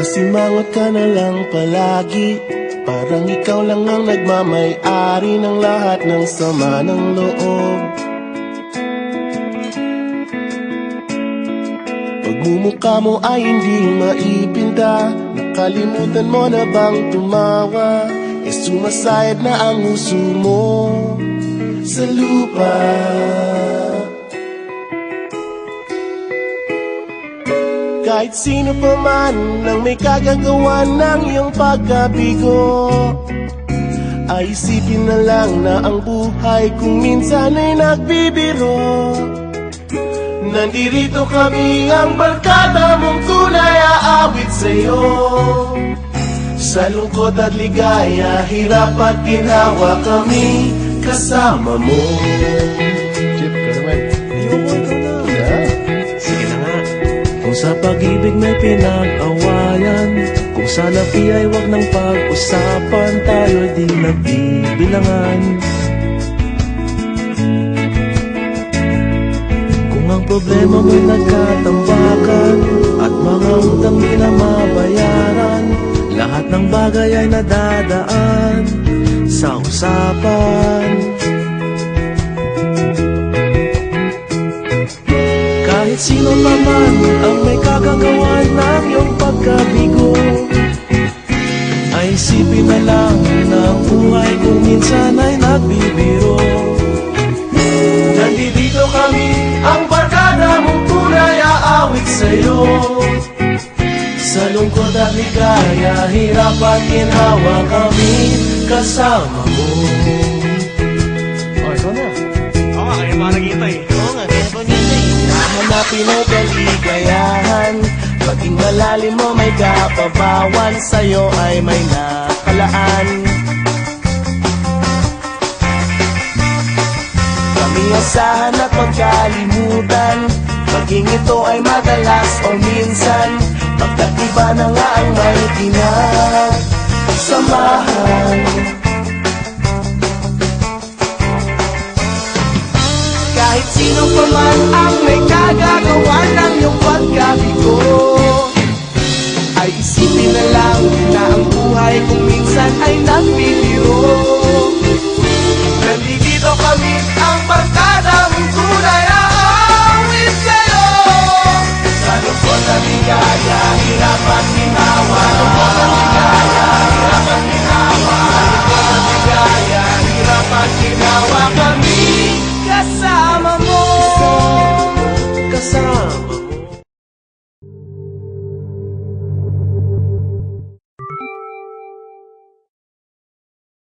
Nakasimangot ka na lang palagi, parang ikaw lang ang nagmamay-ari ng lahat ng sama ng loob. Pagmumukha mo ay hindi maipinta, nakalimutan mo na bang tumawa? Sumasayad na ang uso mo sa lupa. Kahit sino pa man ang may kagagawa ng iyong pagkabigo, ay isipin na lang na ang buhay kung minsan ay nagbibiro. Nandirito kami, ang barkada mong tunay aawit sa'yo. Sa lungkot at ligaya, hirap at ginawa kami kasama mo. Chip, ka naman. Ayoko, ito na. Yeah. Sige na nga. Kung sa pag-ibig may pinag-awayan, kung sa labi ay wag nang pag-usapan, tayo di nagbibilangan. Kung ang problema mo'y nagkatambakan at mga utang di na mabayaran, lahat ng bagay ay nadadaan sa usapan. Kahit sino pa man ang may kagagawa ng iyong pagkabigo, ay isipin na lang na ang buhay kung minsan ay nagbibiro. Nandito kami, ang barkada mong tunay aawit sa'yo. Sa lungkot at ligaya, hirap at ginhawa kami kasama mo. Oh, ikaw na. Oo nga, kaya pa nagkita eh. Oo nga, kaya pa nito eh. Hanapin ay kaligayahan, paging malalim mo may kapabawan, sa'yo ay may nakalaan. Kami asahan at magkalimutan, maging ito ay madalas o minsan, pagkatiba na nga ang may pinagsamahan.